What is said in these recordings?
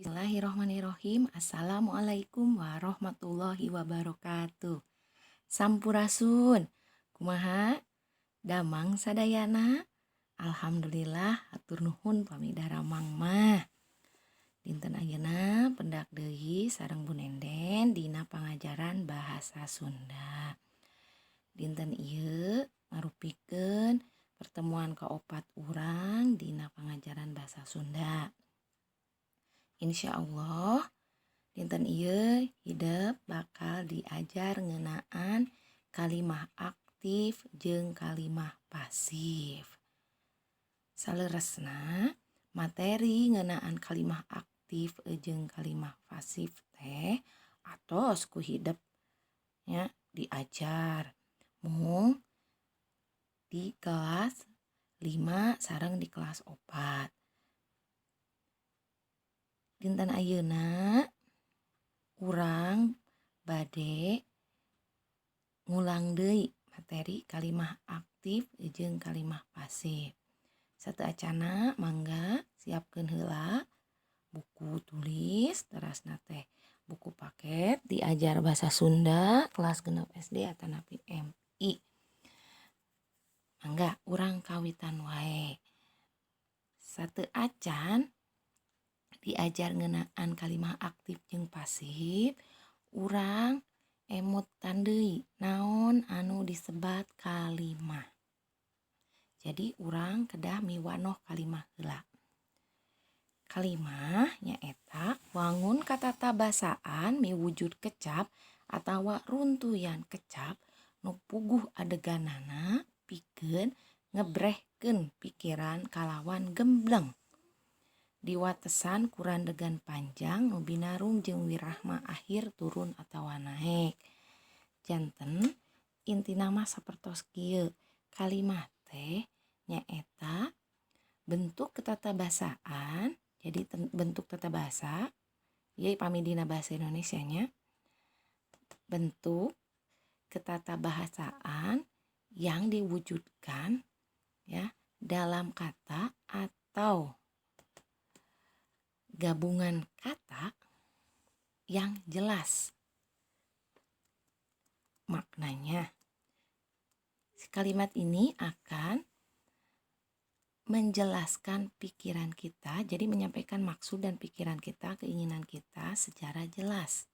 Bismillahirrohmanirrohim. Assalamualaikum warahmatullahi wabarakatuh. Sampurasun. Kumaha? Damang sadayana. Alhamdulillah hatur nuhun pamidara mangmah. Dinten ayeuna pendak deui sareng Bu Nenden dina pangajaran bahasa Sunda. Dinten ieu ngarupikeun pertemuan kaopat urang dina pangajaran bahasa Sunda. Insya Allah dinten ieu hideuk bakal diajar ngeunaan kalimah aktif jeung kalimah pasif. Saleresna materi ngeunaan kalimah aktif jeung kalimah pasif teh atos ku hideuk nya diajar mung di kelas 5 sareng di kelas 4. Dinten ayeuna urang bade ngulang deui materi kalimah aktif jeung kalimah pasif. Satu acana mangga siapkeun heula buku tulis terasna teh buku paket diajar bahasa Sunda kelas 6 SD atanapi MI. Mangga urang kawitan wae. Satu acan diajar ngeunaan kalimah aktif jeung pasif, urang emutan deui naon anu disebat kalimah. Jadi urang kedah miwanoh kalimah heula. Kalimah nyaeta wangun katatabasaan miwujud kecap atawa runtuyan kecap nu puguh adeganana pikeun ngebrehkeun pikiran kalawan gembleng. Diwatesan ku randegan panjang nu binarung jeung wirahma akhir turun atawa naek. Janten intina mah sapertos kieu. Kalimah teh nyaeta bentuk ketatabasaan. Jadi bentuk tata bahasa ieu pami dina bahasa Indonesia nya. Bentuk ketatabahasaan yang diwujudkan ya dalam kata atau gabungan kata yang jelas maknanya. Kalimat ini akan menjelaskan pikiran kita, jadi menyampaikan maksud dan pikiran kita, keinginan kita secara jelas.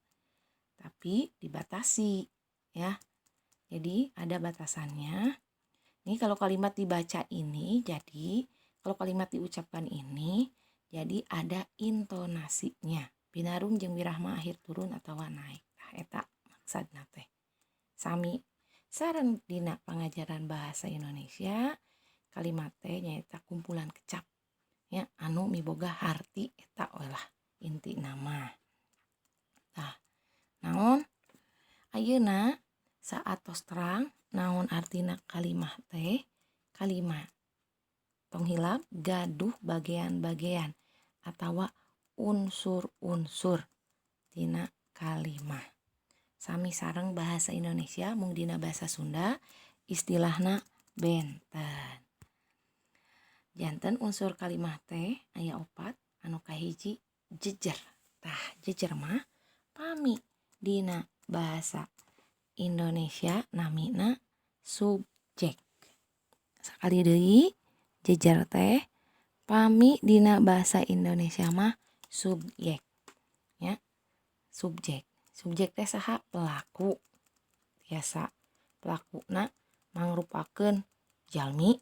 Tapi dibatasi ya. Jadi ada batasannya. Ini kalau kalimat dibaca ini, jadi kalau kalimat diucapkan ini jadi ada intonasinya. Binarung jeung wirahma akhir turun atawa naik. Tah eta maksudna teh. Sami sareng dina pangajaran bahasa Indonesia, kalimat teh nyaeta kumpulan kecap ya anu miboga harti eta lah inti nama. Tah, naon ayeuna saatos terang naon artina kalimah teh? Kalimah tong hilap gaduh bagean-bagean atawa unsur-unsur tina kalimah. Sami sareng bahasa Indonesia mung dina bahasa Sunda istilahna benten. Janten unsur kalimah teh aya 4 anu kahiji jejer. Tah jejer mah pami dina bahasa Indonesia namina subjek. Sakali deui jejer teh pami dina bahasa Indonesia mah subjek ya. Subjek teh saha? Pelaku. Biasa pelakuna mangrupakeun jalmi.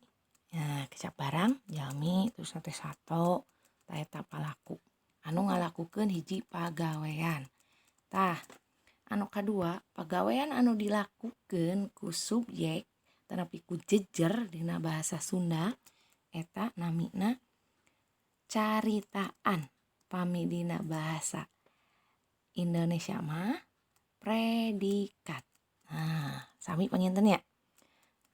Nah, kecap barang jalmi terus teh sato tah eta palaku anu ngalakukeun hiji pagawean. Tah anu kadua pagawean anu dilakukeun ku subjek tanapi ku jejer dina bahasa Sunda eta namina caritaan. Pami dina bahasa Indonesia mah predikat. Nah, sami panginten ya.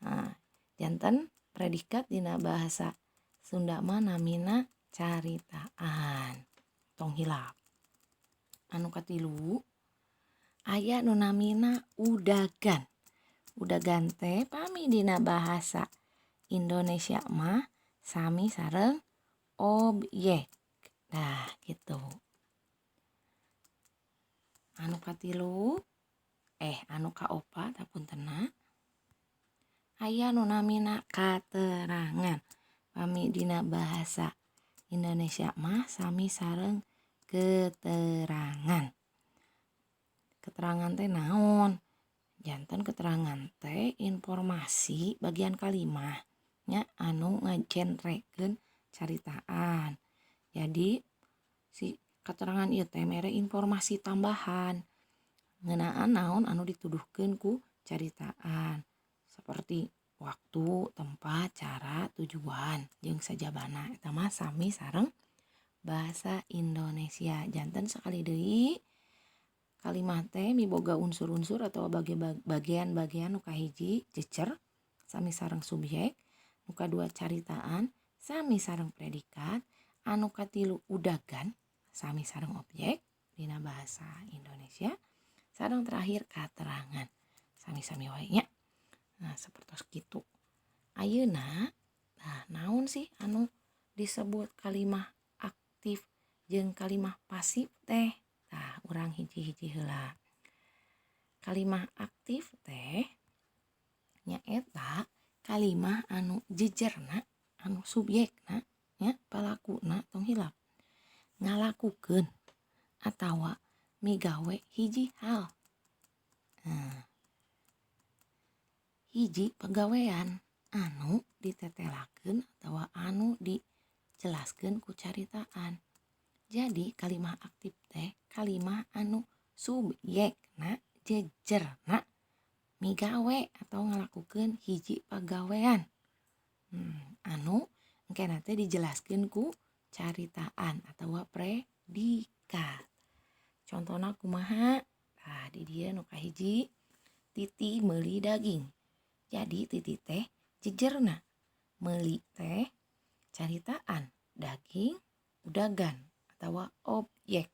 Nah, janten predikat dina bahasa Sunda mah namina caritaan. Tong hilap. Anu katilu aya nu namina udagan. Udagan teh pami dina bahasa Indonesia mah sami sareng objek. Nah, gitu. katilu anu kaopat hapuntenna aya nu namina katerangan. Pami dina bahasa Indonesia mah sami sareng keterangan. Keterangan teh naon? Janten keterangan teh informasi bagian kalimah nya anu ngagenrekeun caritaan. Jadi si keterangan ieu teh mere informasi tambahan ngeunaan naon anu dituduhkeun ku caritaan. Seperti waktu, tempat, cara, tujuan, jeung sajabana. Eta mah sami sareng bahasa Indonesia. Janten sakali deui kalimat teh miboga unsur-unsur atau bagian-bagian nu kahiji jejer sami sareng subjek, nu kadua caritaan sami sareng predikat, anu katilu udagan sami sareng objek dina bahasa Indonesia, sareng terakhir katerangan sami-sami wae nya. Nah, sapertos kitu. Ayeuna naon sih anu disebut kalimah aktif jeung kalimah pasif teh? Tah, urang hiji-hiji heula. Kalimah aktif teh nyaeta kalimah anu jejerna, anu subjekna nya palakuna tong hilap ngalakukeun atawa migawe hiji hal. Hiji pagawean anu ditetelakeun atawa anu dijelaskeun ku caritaan. Jadi kalimah aktif teh kalimah anu subjekna jejerna migawe atau ngalakukeun hiji pagawean anu engkena teh dijelaskeun ku caritaan atawa predikat. Contona kumaha? Nah, di dieu nu kahiji Titi meuli daging. Jadi Titi teh jejerna, meuli teh caritaan, daging udagan atawa objek.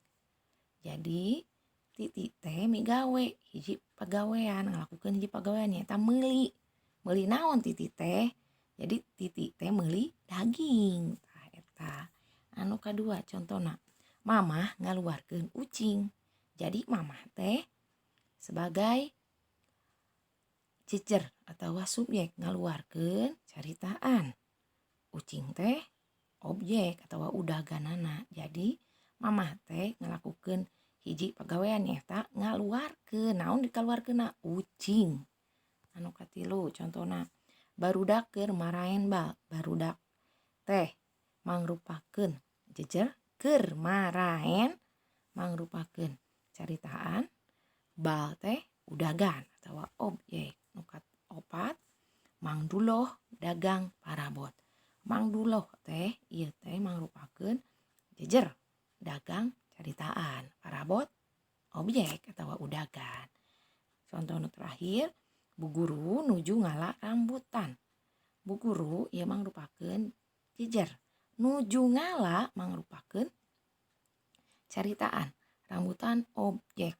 Jadi Titi teh migawe hiji pagawean, ngalakukeun hiji pagawean nyaeta meuli. Meuli naon Titi teh? Jadi Titi teh meuli daging. Tah eta. Anu kadua contona, Mamah ngaluarkeun ucing. Jadi mamah teh sebagai jejer atawa subjek ngaluarkeun caritaan. Ucing teh objek atawa udaganana. Jadi mamah teh ngalakukeun hiji pagawean nyaeta ngaluarkeun. Naon dikaluarkeunna? Ucing. Anu katilu contona, barudak keur maraen bal. Barudak teh mangrupakeun jejer keur maraen mangrupakeun caritaan. Bal teh udagan atawa objek. Nu kaopat mangduloh dagang parabot. Mangduloh teh ieu teh mangrupakeun jejer dagang caritaan. Parabot objek atawa udagan. Contoh nu terakhir, Bu Guru nuju ngala rambutan. Bu Guru ieu mangrupakeun jejer. Nuju ngala mangrupakeun caritaan. Rambutan objek.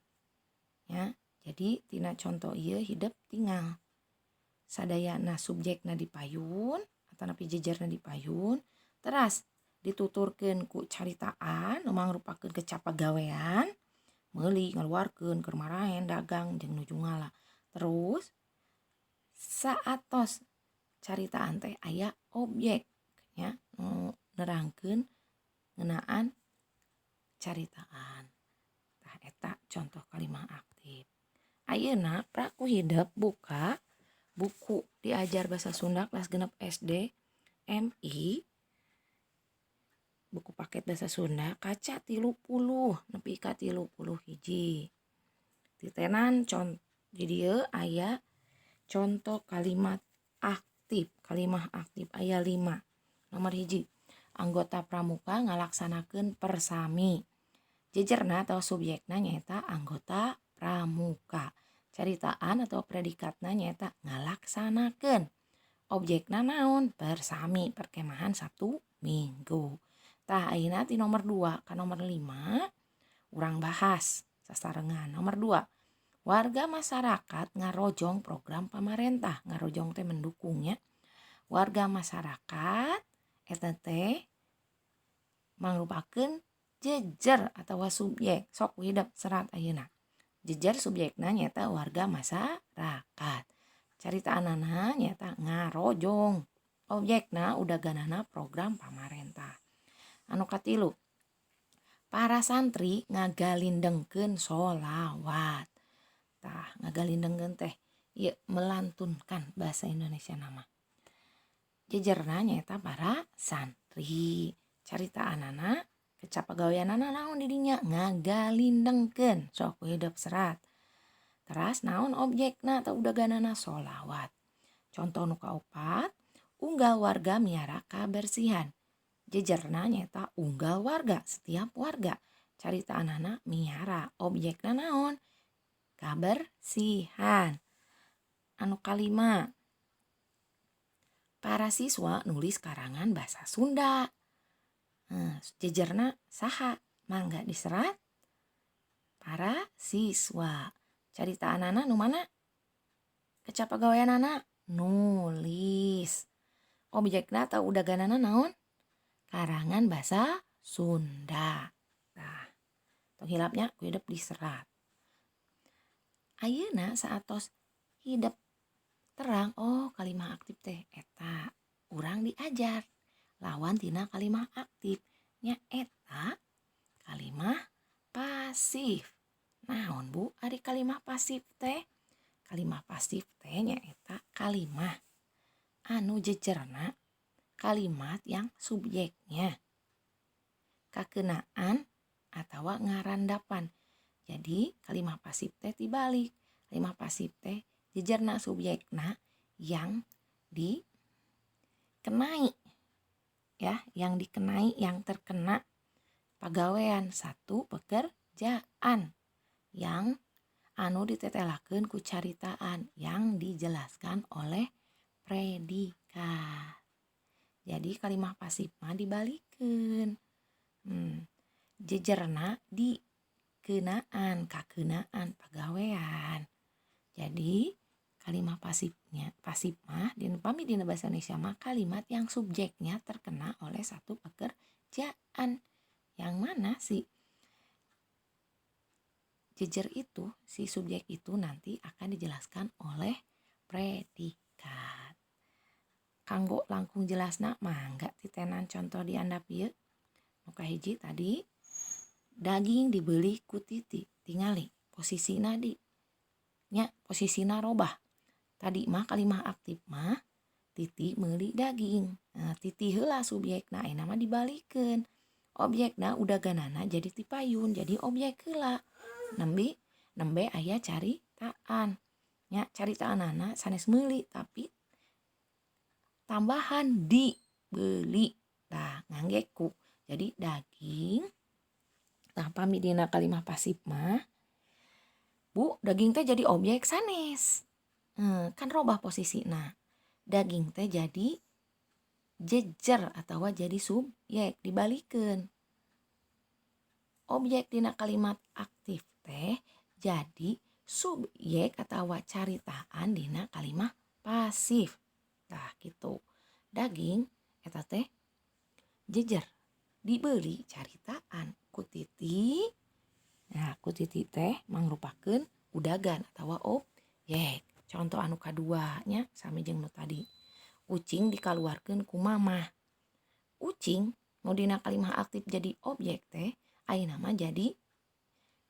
Ya, jadi tina contoh ieu hideep tinggal sadayana subjekna dipayun atanapi jejerna dipayun teras dituturkeun ku caritaan nu mangrupakeun kecap pagawean meuli ngaluarkeun keur maraen dagang jeung nuju ngala. Terus saatos caritaan teh aya objek nya nu nerangkeun ngeunaan caritaan. Tah eta contoh kalimah aktif. Ayeuna praku hideep buka buku diajar bahasa Sunda kelas genep SD MI, buku paket bahasa Sunda kaca 30 nepi ka 30 hiji. Titenan di dieu aya contoh kalimat aktif. Kalimah aktif aya 5. Nomor hiji, anggota pramuka ngalaksanakeun persami. Jejerna atau subjekna nyaeta anggota pramuka. Caritaan atau predikatna nyaeta ngalaksanakeun. Objekna naon? Persami, perkemahan Sabtu Minggu. Tah ayeuna ti nomor 2 ka nomor 5 urang bahas sasarengan. Nomor 2, warga masyarakat ngarojong program pamarentah. Ngarojong teh mendukungnya. Warga masyarakat eta teh mangrupakeun jejer atawa subjek. Sok hideep serat ayeuna. Jejer subjekna nyata warga masyarakat. Caritaanana nyata ngarojong. Objekna udaganana program pamarentah. Anu katilu, para santri ngagalindengkeun sholawat. Tah ngagalindengkeun teh ieu melantunkan bahasa Indonesia nama. Jejerna nyata para santri. Caritaanana kecapagaweanana naon di dinya ngagalindengkeun sok hidup serat. Teras naon objekna atau udaganana sholawat. Contoh nu kaopat, unggal warga miara kabersihan. Jejerna nyata unggal warga, setiap warga. Caritaanana miara, objekna naon? Kabersihan. Anu kalima, para siswa nulis karangan bahasa Sunda. Jejerna saha? Mangga diserat. Para siswa. Caritaanana nu mana? Kecapagaweanana nulis. Objekna atau udaganana naon? Karangan bahasa Sunda. Nah, tong hilapnya ku hidup diserat. Ayeuna saatos hidup terang, oh kalimah aktif teh eta urang diajar lawan tina kalimah aktif nya eta kalimah pasif. Naon Bu ari kalimah pasif teh? Kalimah pasif teh nya eta kalimah anu jejerna kalimat yang subjeknya kakenaan atau ngarandapan. Jadi kalimah pasif teh tibalik. Kalimah pasif teh jejerna subjekna yang dikenai, ya, yang dikenai, yang terkena pagawean satu pekerjaan yang anu ditetelakeun ku caritaan yang dijelaskan oleh predikat. Jadi kalimah pasif mah dibalikeun. Jejerna dikenaan, kakenaan pagawean. Jadi kalimah pasifnya, pasif mah pami dina bahasa Indonesia mah kalimat yang subjeknya terkena oleh satu pekerjaan. Yang mana sih jejer itu, si subjek itu nanti akan dijelaskan oleh predikat. Kanggo langkung jelasna mangga titenan contoh diandap ieu. Nu kahiji tadi daging dibeli ku Titi, tingali posisina di nya posisina robah. Tadi mah kalimah aktif mah Titi meuli daging. Nah, Titi heula subjekna ayeuna mah dibalikeun. Objekna udaganana jadi tipayun, jadi objek heula. Nembe aya caritaan. Nya caritaanana sanes meuli tapi tambahan dibeli. Tah ngangge ku. Jadi daging. Tah pami dina kalimah pasif mah Bu, daging teh jadi objek sanes. Kan robah posisina. Daging teh jadi jejer atau jadi subjek dibalikeun. Objek dina kalimat aktif teh jadi subjek atau caritaan dina kalimah pasif. Tah gitu. Daging eta teh jejer dibeli caritaan ku Titi. Nah, ku Titi teh mangrupakeun udagan atau objek. Contoh anu kadua nya sami jeung nu tadi. Ucing dikaluarkeun ku mamah. Ucing nu dina kalimah aktif jadi objek teh ayeuna mah jadi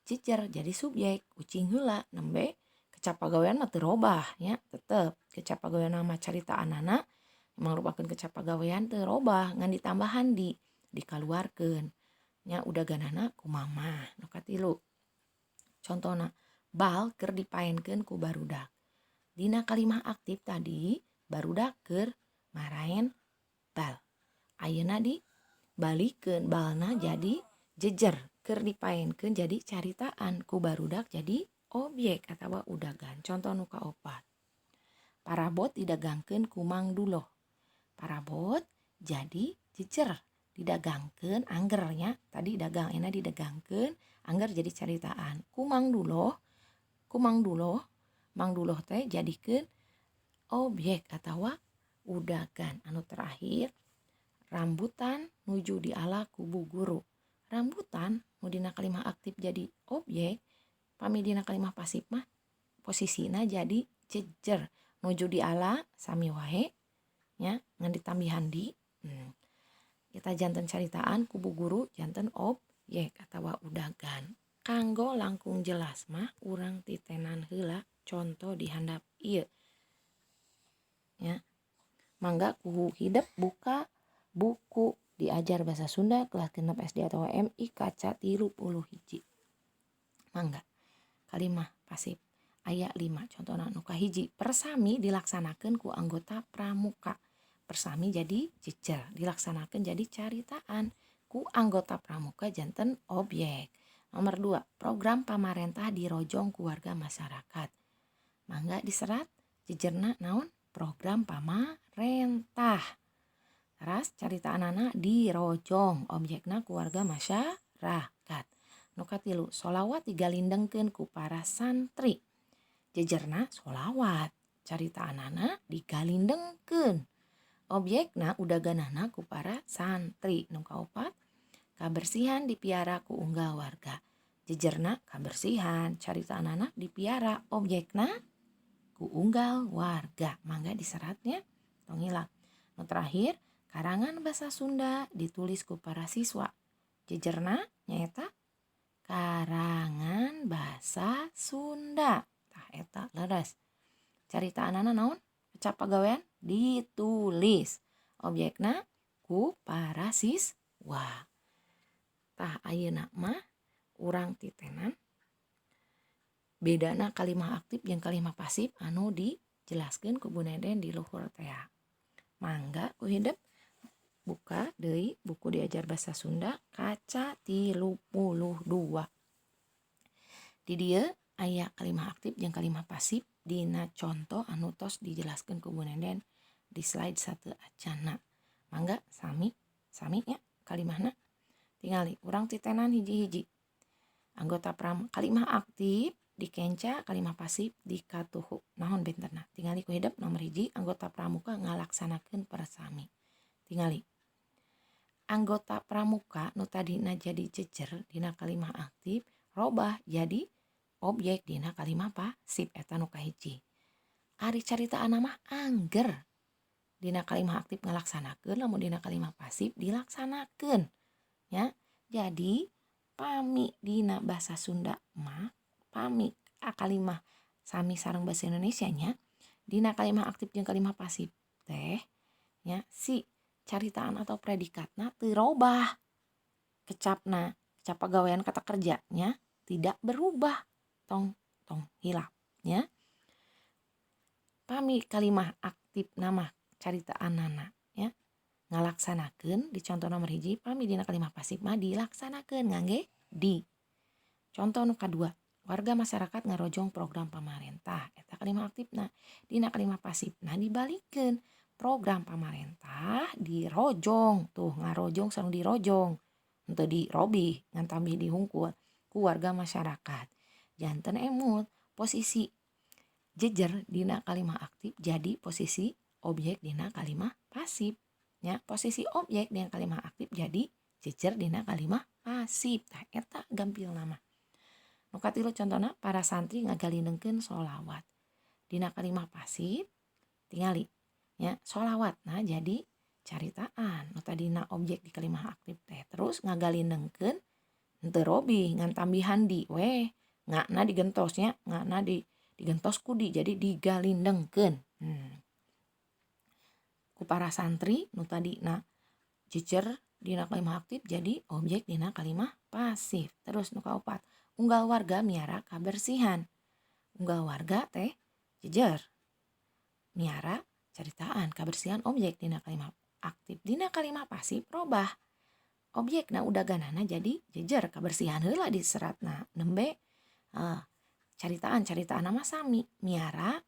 jejer, jadi subjek. Ucing heula nembe kecapagawean mah teu robah nya, tetep kecapagawean mah caritaanana mangrupakeun kecapagawean teu robah ngan ditambahan dikaluarkeun nya udaganana ku mamah. Nu katilu contona bal keur dipaenkeun ku barudak. Dina kalimah aktif tadi barudak keur maraen bal. Ayeuna dibalikeun balna jadi jejer keur dipaenkeun jadi caritaan ku barudak jadi objek atawa udagan. Contoh nu kaopat. Parabot didagangkeun ku Mang Duloh. Parabot jadi jejer didagangkeun anggernya tadi dagang enak didagangkeun angger jadi caritaan ku Mang Duloh Mang Duloh teh jadikeun objek atawa udagan. Anu terakhir rambutan nuju diala ku Bu Guru. Rambutan nu dina kalimah aktif jadi objek pami dina kalimah pasif mah posisina jadi jejer nuju di ala sami wae nya ngan ditambihan di kita janten caritaan kubu guru janten objek atawa udagan kanggo langkung jelas mah urang titenan heula contoh di handap ieu nya mangga kuhu hidup buka buku diajar bahasa Sunda kelas genep SD atau MI kaca 31 mangga kalimah pasif aya 5 contohna nu kahiji persami dilaksanakeun ku anggota pramuka. Persami jadi jejer dilaksanakan jadi caritaan ku anggota pramuka janten objek. Nomor 2 program pamarentah dirojong ku warga masyarakat. Mangga diserat jejerna naon program pamarentah. Teras caritaanana dirojong objekna ku warga masyarakat. Nu katilu sholawat digalindengkeun ku para santri. Jejerna sholawat caritaanana digalindengkeun objekna udaganana ku para santri. Nu kaopat kabersihan dipiara ku unggal warga. Jejerna kabersihan caritaanana dipiara objekna ku unggal warga. Mangga diseratnya tong hilang. Nu terakhir karangan bahasa Sunda ditulis ku para siswa. Jejerna nyaeta karangan bahasa Sunda. Tah eta leres. Caritaanana naon? Kecap pagawean ditulis objekna ku para siswa. Tah ayeuna mah urang titenan bedana kalimah aktif jeung kalimah pasif anu dijelaskeun ku Bu Neden di luhur teh. Mangga ku hidup buka deui buku diajar bahasa Sunda kaca 32. Di dieu aya kalimah aktif jeung kalimah pasif dina contoh anu tos dijelaskeun ku Bu Neden di slide 1 acana. Mangga sami nya kalimahna tingali urang titenan hiji-hiji. Anggota kalimah aktif dikenca kalimah pasif dikatuhu. Naon benterna? Tingali ku hidup nomor 1 anggota pramuka ngalaksanakeun persami. Tingali anggota pramuka nu tadina jadi jejer dina kalimah aktif robah jadi objek dina kalimah pasif eta nu kahiji. Ari caritaana mah angger dina kalimah aktif ngalaksanakeun lamun dina kalimah pasif dilaksanakeun nya. Jadi pami dina bahasa Sunda mah pami kalimah sami sareng bahasa Indonesia nya dina kalimah aktif jeung kalimah pasif teh nya si caritaan atau predikatna teu robah. Kecap pagawean kata kerjanya tidak berubah. Tong hilap nya. Pami kalimah aktif nama caritaanana ya ngalaksanakeun di contoh nomor 1 pami dina kalimah pasif mah dilaksanakeun ngangge di. Contoh nu kadua warga masyarakat ngarojong program pamarentah eta kalimah aktifna. Dina kalimah pasifna dibalikeun program pamarentah dirojong tuh ngarojong sareng dirojong henteu dirobih ngan tambih dihungkul ku warga masyarakat. Janten emut posisi jejer dina kalimah aktif jadi posisi objek dina kalimah pasif nya. Posisi objek dina kalimah aktif jadi jejer dina kalimah pasif. Tah eta gampil nama. Nu katilu contohna para santri ngagalindengkeun sholawat dina kalimah pasif tingali nya sholawat nah jadi caritaan nu tadina objek di kalimah aktif teh terus ngagalindengkeun henteu robih ngan tambihan di we ngana digentosnya ngana digentos kudi jadi digalindengkeun ku para santri nu tadina jejer dina kalimah aktif jadi objek dina kalimah pasif. Terus nu kaopat unggal warga miara kabersihan. Unggal warga teh jejer miara caritaan kabersihan objek dina kalimah aktif. Dina kalimah pasif robah objekna udaganana jadi jejer kabersihan heula diseratna nembe caritaan mah sami miara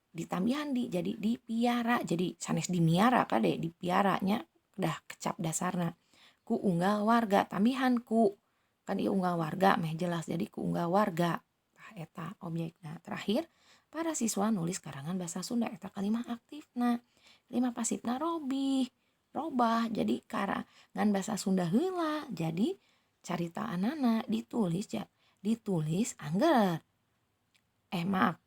ditambihan di jadi dipiara jadi sanes dimiara kade dipiaranya dah kecap dasarna ku unggal warga tambihan ku kan ieu unggal warga meh jelas jadi ku unggal warga. Tah eta objekna. Terakhir para siswa nulis karangan bahasa Sunda eta kalimah aktifna. Kalimah pasifna robah jadi karangan bahasa Sunda heula jadi caritaanana ditulis angger Maaf,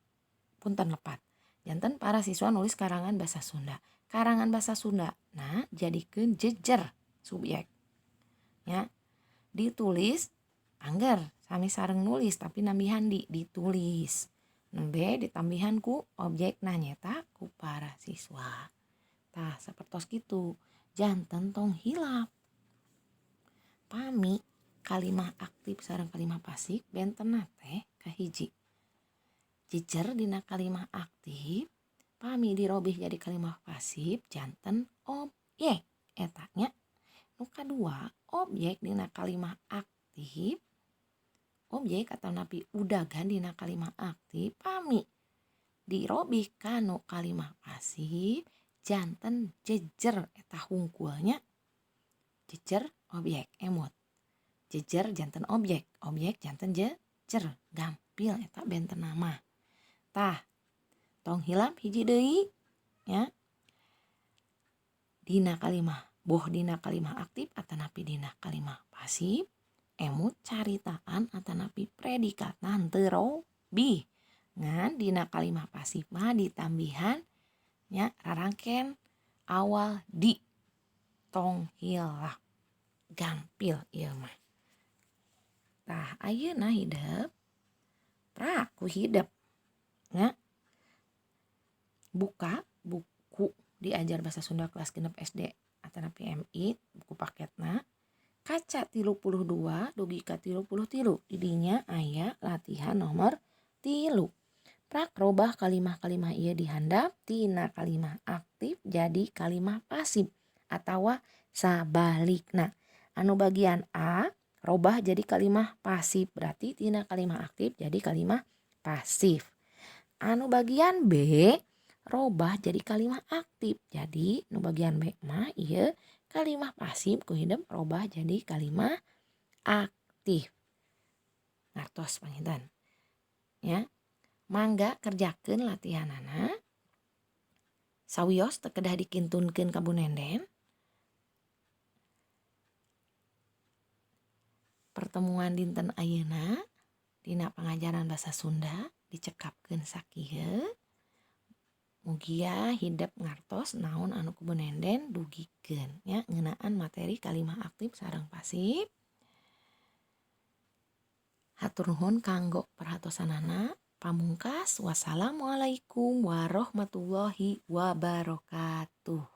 punten lepat. Janten para siswa nulis karangan basa Sunda. Karangan basa Sunda. Nah, jadikeun jejer subjek. Ya. Ditulis angger sami sareng nulis tapi nambihan ditulis. Nembe ditambihan ku objek nanyeta ku para siswa. Tah, sapertos kitu. Janten tong hilap. Pami kalimah aktif sareng kalimah pasif bentena teh kahiji. Jejer dina kalimah aktif pami dirobih jadi kalimah pasif janten objek etanya. Nu kadua objek dina kalimah aktif objek atau napi udagan dina kalimah aktif pami dirobih kanu kalimah pasif janten jejer eta hungkulnya. Jejer objek emot. Jejer janten objek janten jejer gampil eta benten nama. Tah, tong hilap hiji deui ya. Dina kalimah dina kalimah aktif atanapi dina kalimah pasif emut caritaan atanapi predikatna henteu robih. Ngan dina kalimah pasif mah ditambihan nya rarangken awal di tong hilap. Gampil ieu mah. Tah, ayeuna hideep praku hideep. Ya. Buka buku diajar bahasa Sunda kelas 6 SD atanapi MI buku paketna kaca 32 dugi ka 33 didinya aya latihan nomor 3. Prak robah kalimah-kalimah ieu dihandap tina kalimah aktif jadi kalimah pasif atawa sabalikna. Anu bagian A robah jadi kalimah pasif berarti tina kalimah aktif jadi kalimah pasif. Anu bagian B robah jadi kalimah aktif. Jadi nu bagian B mah ieu kalimah pasif ku hideep robah jadi kalimah aktif. Ngartos panginten. Ya. Mangga kerjakeun latihanana. Sawios teu kedah dikintunkeun ka Bu Nenden. Pertemuan dinten ayeuna dina pangajaran basa Sunda dicekapkeun sakieu. Mugia hideep ngartos naon anu ku Bu Nenden dugikeun nya ngeunaan materi kalimah aktif sareng pasif. Hatur nuhun kanggo perhatosanana. Pamungkas wassalamualaikum warahmatullahi wabarakatuh.